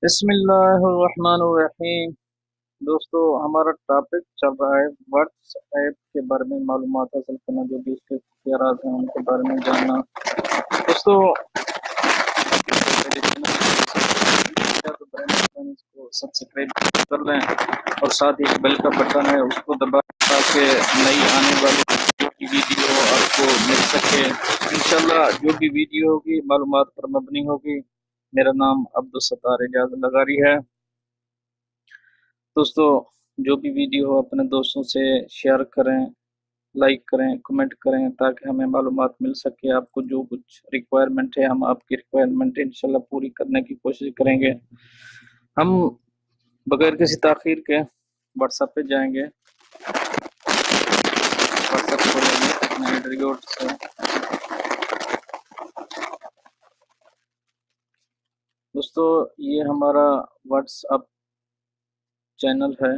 बिस्मिल्लाहिर्रहमानिर्रहीम। दोस्तों, हमारा टॉपिक चल रहा है व्हाट्सएप के बारे में मालूमात हासिल करना, जो भी इसके इख्तियारात हैं उनके बारे में जानना। दोस्तों, मेरे चैनल को सब्सक्राइब कर लें और साथ ही बेल का बटन है उसको दबा ताकि नई आने वाली की वीडियो आपको मिल सके। इंशाल्लाह जो भी वीडियो होगी मालूमात पर मबनी होगी। मेरा नाम अब्दुल सत्तार एजाज लगारी है। दोस्तों, जो भी वीडियो हो अपने दोस्तों से शेयर करें, लाइक करें, कमेंट करें ताकि हमें मालूमात मिल सके। आपको जो कुछ रिक्वायरमेंट है हम आपकी रिक्वायरमेंट इंशाल्लाह पूरी करने की कोशिश करेंगे। हम बगैर किसी ताखीर के व्हाट्सएप पे जाएंगे, व्हाट्सएप खोलेंगे अपने एंड्रॉइड से। दोस्तों, ये हमारा व्हाट्सएप चैनल है।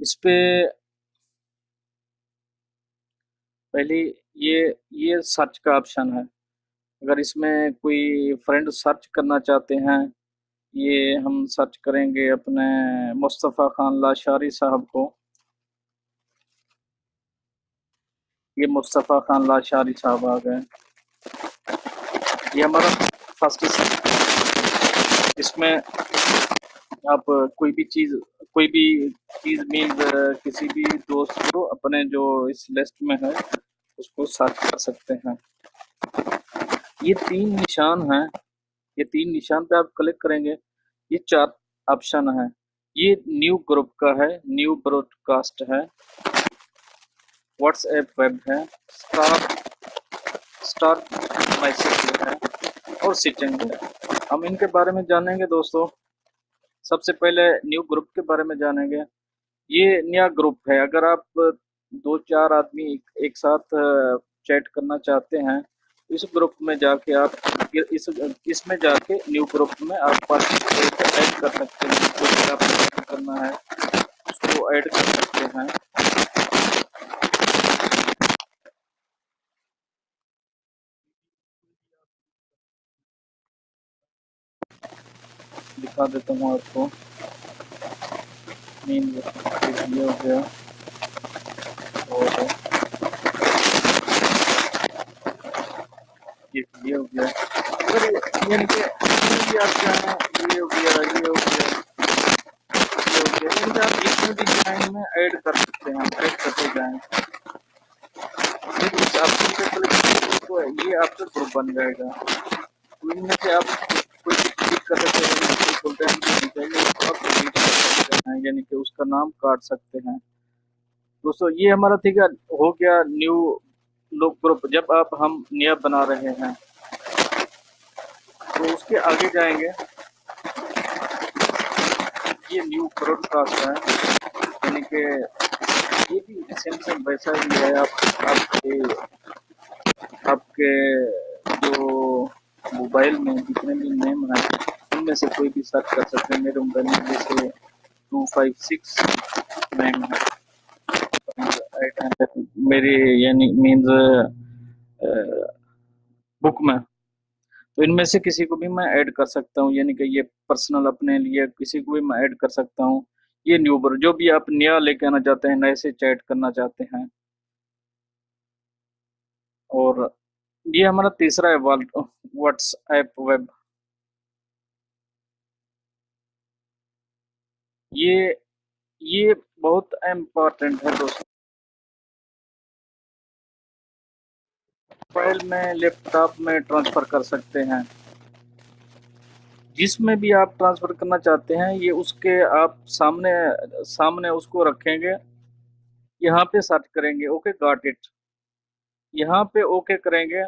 इस पे पहले ये सर्च का ऑप्शन है। अगर इसमें कोई फ्रेंड सर्च करना चाहते हैं, ये हम सर्च करेंगे अपने मुस्तफ़ा खान लाशारी साहब को। ये मुस्तफ़ा खान लाशारी साहब आ गए। ये हमारा फर्स्ट सर्च। इसमें आप कोई भी चीज़ मीन किसी भी दोस्त को अपने जो इस लिस्ट में है उसको सर्च कर सकते हैं। ये तीन निशान हैं। ये तीन निशान पे आप क्लिक करेंगे, ये चार ऑप्शन है। ये न्यू ग्रुप का है, न्यू ब्रॉडकास्ट है, व्हाट्सएप वेब है, स्टार मैसेज है और सेटिंग है। हम इनके बारे में जानेंगे दोस्तों। सबसे पहले न्यू ग्रुप के बारे में जानेंगे। ये नया ग्रुप है। अगर आप दो चार आदमी एक साथ चैट करना चाहते हैं तो इस ग्रुप में जाके आप इस इसमें जाके न्यू ग्रुप में आप पार्टिसिपेट ऐड कर सकते हैं। जो भी आपको करना है उसको ऐड कर सकते हैं। दिखा देता हूँ आपको। मीन ये हो गया और ये हो गया। अगर यानी कि भी आप चाहें, ये हो गया, ये हो गया, ये हो गया, यानी कि आप इसमें भी डिजाइन में ऐड कर सकते हैं, ऐड करते जाएं। फिर इस ऑप्शन पे क्लिक करेंगे तो ये आपका ग्रुप बन जाएगा। तो इनमें से आप कोई भी क्लिक कर सकते हैं, फुल टाइम की चाहिए तो आप डिलीट कर सकते हैं, यानी कि उसका नाम काट सकते हैं। दोस्तों, ये हमारा ठीक है, हो गया न्यू लोग ग्रुप। जब आप हम नया बना रहे हैं तो उसके आगे जाएंगे। ये न्यू ब्रॉडकास्ट है, यानी कि ये भी सेम सेम वैसा ही है। आपके आपके जो मोबाइल में जितने भी नेम हैं उनमें से कोई भी सर्च कर सकते हैं। मेरे मोबाइल में जैसे 256 नेम है मेरे, यानी मीन्स बुक में। तो इनमें से किसी को भी मैं ऐड कर सकता हूँ, यानी कि ये पर्सनल अपने लिए किसी को भी मैं ऐड कर सकता हूँ। ये न्यू बर जो भी आप नया लेके आना चाहते हैं, नए से चैट करना चाहते हैं। और ये हमारा तीसरा है व्हाट्सएप वेब। ये ये बहुत इम्पोर्टेंट है दोस्तों। मोबाइल में, लैपटॉप में ट्रांसफर कर सकते हैं। जिसमें भी आप ट्रांसफर करना चाहते हैं, ये उसके आप सामने सामने उसको रखेंगे। यहाँ पे सर्च करेंगे, ओके गॉट इट। यहाँ पे ओके करेंगे।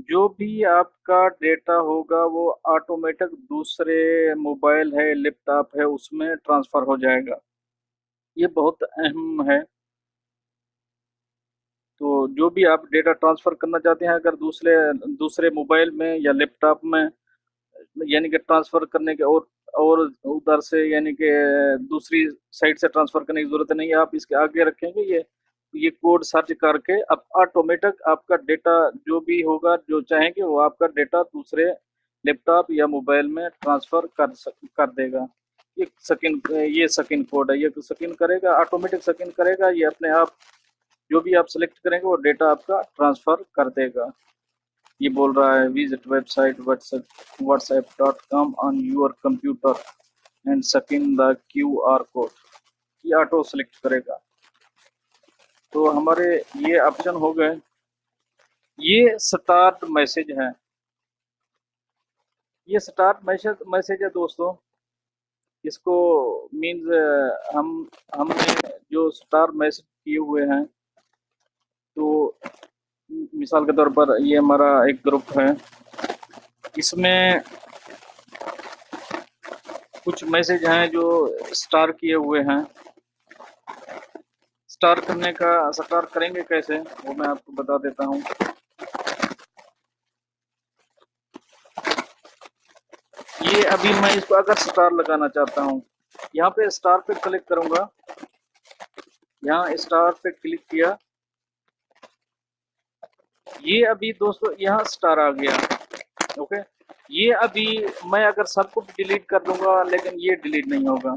जो भी आपका डेटा होगा वो ऑटोमेटिक दूसरे मोबाइल है, लैपटॉप है, उसमें ट्रांसफर हो जाएगा। ये बहुत अहम है। तो जो भी आप डेटा ट्रांसफर करना चाहते हैं, अगर दूसरे दूसरे मोबाइल में या लैपटॉप में, यानी कि ट्रांसफर करने के और उधर से, यानी कि दूसरी साइड से ट्रांसफर करने की जरूरत नहीं है। आप इसके आगे रखेंगे, ये ये कोड सर्च करके अब ऑटोमेटिक आपका डेटा जो भी होगा, जो चाहेंगे वो आपका डेटा दूसरे लैपटॉप या मोबाइल में ट्रांसफर कर देगा। ये सेकंड कोड है, ये सेकंड करेगा, ऑटोमेटिक सेकंड करेगा, ये अपने आप जो भी आप सेलेक्ट करेंगे वो डेटा आपका ट्रांसफर कर देगा। ये बोल रहा है visit website whatsapp.com on your computer and scan the QR code. ये ऑटो सेलेक्ट करेगा। तो हमारे ये ऑप्शन हो गए। ये स्टार्ट मैसेज है, ये स्टार्ट मैसेज है दोस्तों। इसको मीन्स हमने जो स्टार मैसेज किए हुए हैं, तो मिसाल के तौर पर ये हमारा एक ग्रुप है, इसमें कुछ मैसेज हैं जो स्टार किए हुए हैं। स्टार करेंगे कैसे वो मैं आपको बता देता हूँ। ये अभी मैं इसको अगर स्टार लगाना चाहता हूँ, यहाँ पे स्टार पे क्लिक करूंगा, यहाँ स्टार पे क्लिक किया, ये अभी दोस्तों यहाँ स्टार आ गया। ओके, ये अभी मैं अगर सब कुछ डिलीट कर दूंगा लेकिन ये डिलीट नहीं होगा।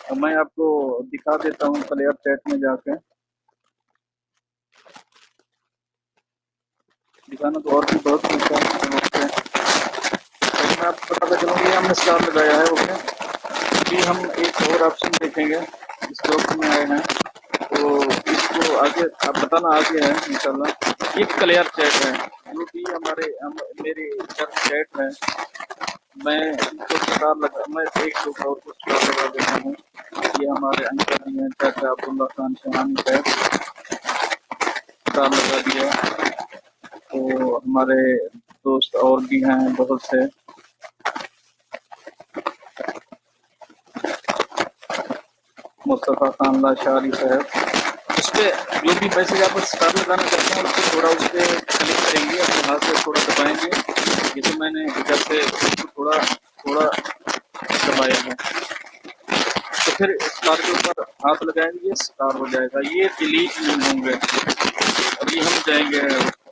तो मैं आपको दिखा देता हूँ क्लियर चैट में जाके। दिखाना तो और भी बहुत कुछ है, मैं आपको बताता चलूँगा। ये हमने स्टार लगाया है। ओके, अभी हम एक और ऑप्शन देखेंगे, इस ग्रुप में आए हैं तो इसको आगे आप बताना आगे है इंशाल्लाह। ये क्लियर चैट है, जो भी मेरी चैट है, मैं इसको स्टार लगा, मैं एक दो और को स्टार लगा देता हूँ। ये हमारे अंकल जी हैं, चाचा अब्दुल्ला खान शहानी है, स्टार लगा दिया। तो हमारे दोस्त और भी हैं बहुत से, मुस्तफ़ा खान लाशारी साहब। उस पर जो भी मैसेज आप स्टार लगाना चाहते हैं उसको थोड़ा उस पर क्लिक करेंगे, अपने हाथ से थोड़ा दबाएंगे, जैसे मैंने इधर से उसको थोड़ा थोड़ा दबाया है, तो फिर स्टार के ऊपर हाथ लगाएंगे, ये स्टार हो जाएगा, ये डिलीट नहीं होंगे। अभी हम जाएंगे,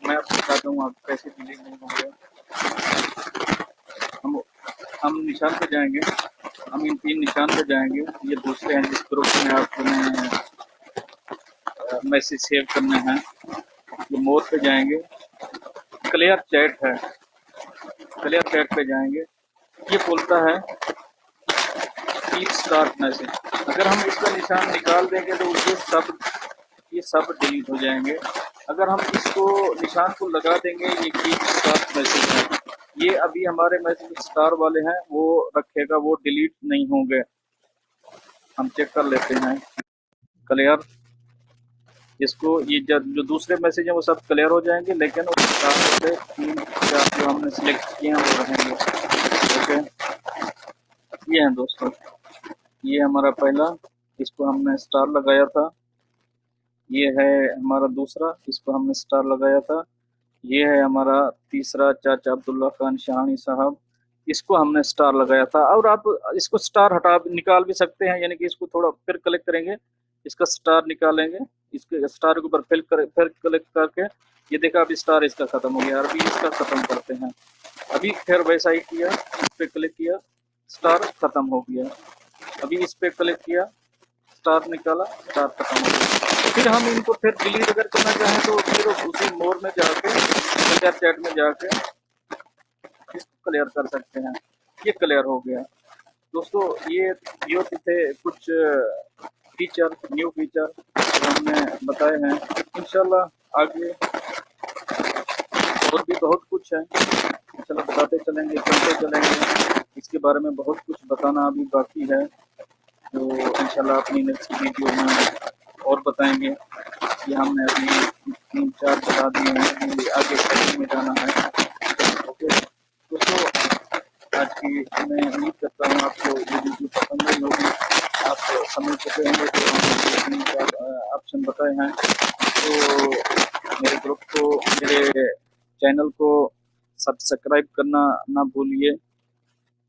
मैं आपको बताता हूँ आप कैसे डिलीट नहीं होंगे। हम निशान पे जाएंगे, हम इन 3 निशान पे जाएंगे। ये दूसरे हैं जिस ग्रुप में आपने मैसेज सेव करने हैं। ये मोर पे जाएंगे, क्लियर चैट है, क्लियर चैट पे जाएंगे। ये बोलता है कीप स्टार्ट मैसेज, अगर हम इसका निशान निकाल देंगे तो ये सब डिलीट हो जाएंगे। अगर हम इसको निशान को लगा देंगे, ये कीप स्टार्ट मैसेज है, ये अभी हमारे मैसेज स्टार वाले हैं वो रखेगा, वो डिलीट नहीं होंगे। हम चेक कर लेते हैं। क्लियर, इसको ये जो दूसरे मैसेज हैं वो सब क्लियर हो जाएंगे, लेकिन से 3-4 जो हमने सिलेक्ट किए हैं वो रहेंगे। ओके, ये हैं दोस्तों, ये हमारा पहला, इसको हमने स्टार लगाया था। ये है हमारा दूसरा, इसको हमने स्टार लगाया था। ये है हमारा तीसरा, चाचा अब्दुल्ला खान शहानी साहब, इसको हमने स्टार लगाया था। और आप इसको स्टार हटा निकाल भी सकते हैं, यानी कि इसको थोड़ा फिर क्लिक करेंगे, इसका स्टार निकालेंगे, इसके स्टार के ऊपर फिर क्लिक करके ये देखा अभी स्टार इसका खत्म हो गया। अभी इसका खत्म करते हैं, अभी फिर वैसा ही किया, इस पे क्लिक किया, स्टार खत्म हो गया। अभी इस पे क्लिक किया, स्टार निकाला, स्टार खत्म हो गया। फिर हम इनको फिर डिलीट अगर करना चाहें तो फिर उसी मोड में जाके क्लियर चैट में जाके इसको क्लियर कर सकते हैं। ये क्लियर हो गया दोस्तों। ये थे कुछ फीचर, न्यू फीचर जो हमने बताए हैं। इंशाल्लाह आगे और भी बहुत कुछ है, इंशाल्लाह बताते चलेंगे, चलते चलेंगे। इसके बारे में बहुत कुछ बताना अभी बाकी है, तो इंशाल्लाह अपनी नेक्स्ट वीडियो में और बताएंगे। ये हमने अभी 3-4 बता दिए हैं, अभी आगे स्टडी में जाना है। ओके दोस्तों, आज की मैं उम्मीद करता हूँ आपको ये वीडियो पसंद आई होगी। आप समझ सके होंगे जो हमने 3-4 ऑप्शन बताए हैं। तो मेरे ग्रुप को, मेरे चैनल को सब्सक्राइब करना ना भूलिए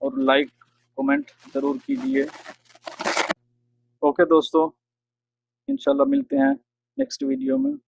और लाइक कमेंट ज़रूर कीजिए। ओके दोस्तों। इंशाल्लाह मिलते हैं नेक्स्ट वीडियो में।